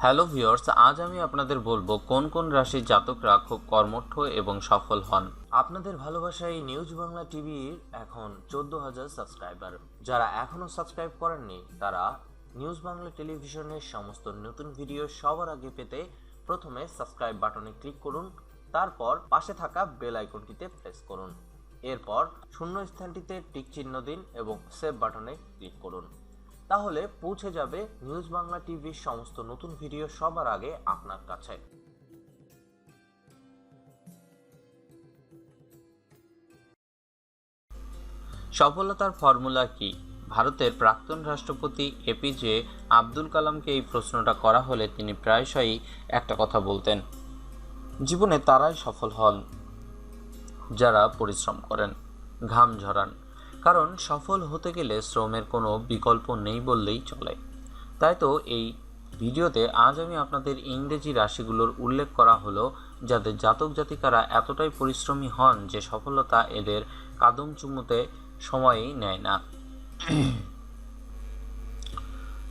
Hello viewers, আজ আমি আপনাদের বলবো কোন কোন রাশির জাতকরা খুব কর্মঠ এবং সফল হন। আপনাদের ভালোবাসায় নিউজ বাংলা টিভির এখন 14,000 সাবস্ক্রাইবার। যারা এখনো সাবস্ক্রাইব করেননি তারা নিউজ বাংলা টেলিভিশনের সমস্ত নতুন ভিডিও সবার আগে পেতে প্রথমে সাবস্ক্রাইব বাটনে ক্লিক করুন, তারপর পাশে থাকা বেল আইকনটিতে প্রেস করুন, এরপর শূন্য স্থানটিতে টিক চিহ্ন দিন এবং সেভ বাটনে ক্লিক করুন। তাহলে পৌঁছে যাবে নিউজ বাংলা টিভির সমস্ত নতুন ভিডিও সবার আগে আপনার কাছে। সফলতার ফর্মুলা কি? ভারতের প্রাক্তন রাষ্ট্রপতি এপিজে আব্দুল কালামকে এই প্রশ্নটা করা হলে তিনি প্রায়শই একটা কথা বলতেন, জীবনে তারাই সফল হন যারা পরিশ্রম করেন, ঘাম ঝরান। কারণ সফল হতে গেলে শ্রমের কোনো বিকল্প নেই বললেই চলে। তাই তো এই ভিডিওতে আজ আমি আপনাদের ইংরেজি রাশিগুলোর উল্লেখ করা হলো যাদের জাতক জাতিকারা এতটাই পরিশ্রমী হন যে সফলতা এদের কাদম চুমুতে সময়ই নেয় না।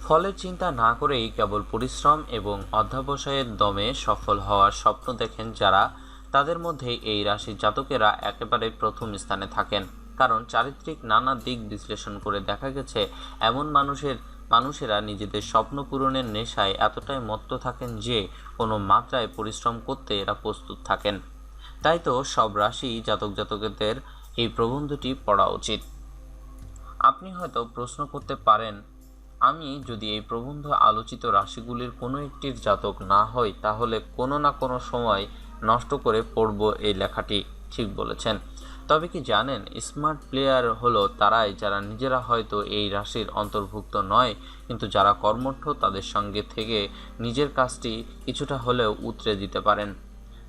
ফলের চিন্তা না করেই কেবল পরিশ্রম এবং অধ্যবসায়ের দমে সফল হওয়ার স্বপ্ন দেখেন যারা, তাদের মধ্যে এই রাশির জাতকেরা একেবারে প্রথম স্থানে থাকেন। কারণ চারিত্রিক নানা দিক বিশ্লেষণ করে দেখা গেছে এমন মানুষেরা নিজেদের স্বপ্ন পূরণের নেশায় এতটাই মত্ত থাকেন যে কোনো মাত্রায় পরিশ্রম করতে এরা প্রস্তুত থাকেন। তাই তো সব রাশি জাতকদের এই প্রবন্ধটি পড়া উচিত। আপনি হয়তো প্রশ্ন করতে পারেন, আমি যদি এই প্রবন্ধ আলোচিত রাশিগুলির কোনো একটির জাতক না হই তাহলে কোনো না কোনো সময় নষ্ট করে পড়ব এই লেখাটি। ঠিক বলেছেন। তবে কি জানেন, স্মার্ট প্লেয়ার হলো তারাই যারা নিজেরা হয়তো এই রাশির অন্তর্ভুক্ত নয়, কিন্তু যারা কর্মঠ তাদের সঙ্গে থেকে নিজের কাজটি কিছুটা হলেও উতরে দিতে পারেন।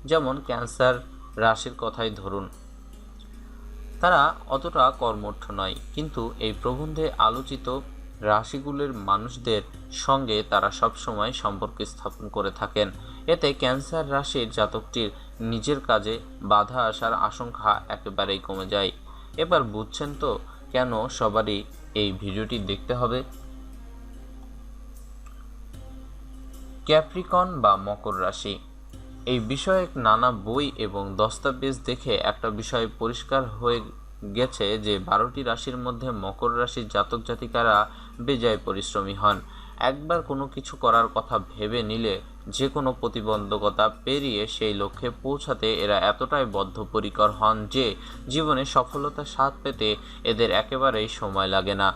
যেমন ক্যান্সার রাশির কথাই ধরুন, তারা অতটা কর্মঠ নয়, কিন্তু এই প্রবন্ধে আলোচিত রাশিগুলির মানুষদের সঙ্গে তারা সবসময় সম্পর্ক স্থাপন করে থাকেন। এতে ক্যান্সার রাশির জাতকটির নিজের কাজে বাধা আসার আশঙ্কা একেবারেই কমে যায়। এবার বুঝছেন তো কেন সবারই এই ভিডিওটি দেখতে হবে। ক্যাপ্রিকন বা মকর রাশি, এই বিষয়ে নানা বই এবং দস্তাবেজ দেখে একটা বিষয় পরিষ্কার হয়ে গেছে যে 12টি রাশির মধ্যে মকর রাশির জাতক জাতিকারা বেজায় পরিশ্রমী হন। একবার কোনো কিছু করার কথা ভেবে নিলে যে কোনো প্রতিবন্ধকতা পেরিয়ে সেই লক্ষ্যে পৌঁছাতে এরা এতটাই বদ্ধপরিকর হন যে জীবনে সফলতার স্বাদ পেতে এদের একেবারেই সময় লাগে না।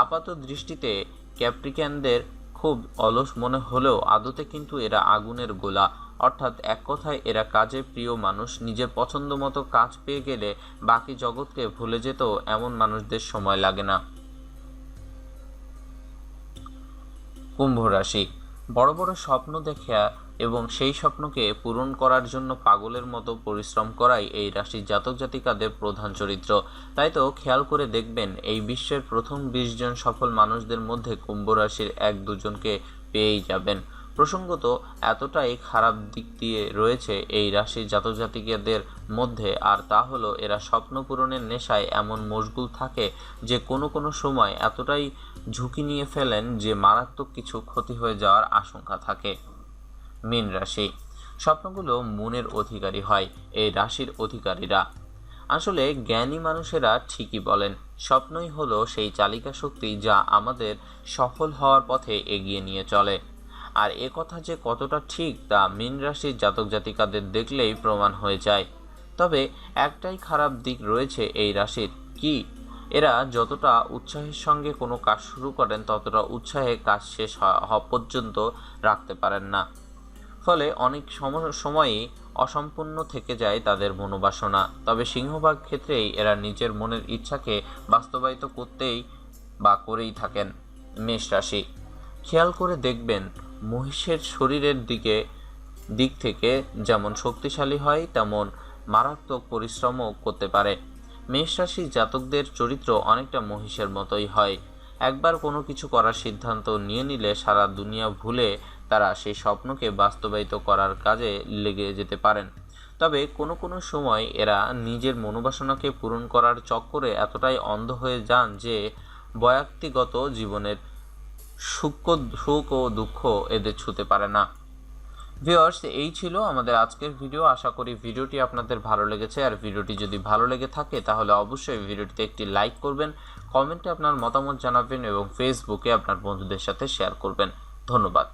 আপাত দৃষ্টিতে ক্যাপ্রিক্যানদের খুব অলস মনে হলেও আদতে কিন্তু এরা আগুনের গোলা। অর্থাৎ এক কথায় এরা কাজে প্রিয় মানুষ। নিজের পছন্দ মতো কাজ পেয়ে গেলে বাকি জগৎকে ভুলে যেত এমন মানুষদের সময় লাগে না। কুম্ভ রাশি, বড় বড় স্বপ্ন দেখা এবং সেই স্বপ্নকে পূরণ করার জন্য পাগলের মতো পরিশ্রম করাই এই রাশির জাতক জাতিকাদের প্রধান চরিত্র। তাই তো খেয়াল করে দেখবেন এই বিশ্বের প্রথম 20 জন সফল মানুষদের মধ্যে কুম্ভ রাশির 1-2 জনকে পেয়েই যাবেন। প্রসঙ্গত এতটাই খারাপ দিক দিয়ে রয়েছে এই রাশির জাতক জাতিকাদের মধ্যে, আর তা হলো এরা স্বপ্ন পূরণের নেশায় এমন মশগুল থাকে যে কোনো কোনো সময় এতটাই ঝুঁকি নিয়ে ফেলেন যে মারাত্মক কিছু ক্ষতি হয়ে যাওয়ার আশঙ্কা থাকে। মীন রাশি, স্বপ্নগুলো মনের অধিকারী হয় এই রাশির অধিকারীরা। আসলে জ্ঞানী মানুষেরা ঠিকই বলেন, স্বপ্নই হলো সেই চালিকা শক্তি যা আমাদের সফল হওয়ার পথে এগিয়ে নিয়ে চলে। আর এ কথা যে কতটা ঠিক তা মীন রাশির জাতক জাতিকাদের দেখলেই প্রমাণ হয়ে যায়। তবে একটাই খারাপ দিক রয়েছে এই রাশির, কি এরা যতটা উৎসাহের সঙ্গে কোনো কাজ শুরু করেন ততটা উৎসাহে কাজ শেষ হওয়া পর্যন্ত রাখতে পারেন না। ফলে অনেক সময়ই অসম্পূর্ণ থেকে যায় তাদের মনোবাসনা। তবে সিংহভাগ ক্ষেত্রেই এরা নিজের মনের ইচ্ছাকে বাস্তবায়িত করতেই বা করেই থাকেন। মেষ রাশি, খেয়াল করে দেখবেন মহিষের শরীরের দিক থেকে যেমন শক্তিশালী হয় তেমন মারাত্মক পরিশ্রমও করতে পারে। মেষ রাশির জাতকদের চরিত্র অনেকটা মহিষের মতোই হয়। একবার কোনো কিছু করার সিদ্ধান্ত নিয়ে নিলে সারা দুনিয়া ভুলে তারা সেই স্বপ্নকে বাস্তবায়িত করার কাজে লেগে যেতে পারেন। তবে কোনো কোনো সময় এরা নিজের মনোবাসনাকে পূরণ করার চক্করে এতটাই অন্ধ হয়ে যান যে ব্যক্তিগত জীবনের সুখ ও দুঃখ এদের ছুঁতে পারে না। ভিউয়ার্স, এই ছিল আমাদের আজকের ভিডিও। আশা করি ভিডিওটি আপনাদের ভালো লেগেছে। আর ভিডিওটি যদি ভালো লেগে থাকে তাহলে অবশ্যই ভিডিওটিতে একটি লাইক করবেন, কমেন্টে আপনার মতামত জানাবেন এবং ফেসবুকে আপনার বন্ধুদের সাথে শেয়ার করবেন। ধন্যবাদ।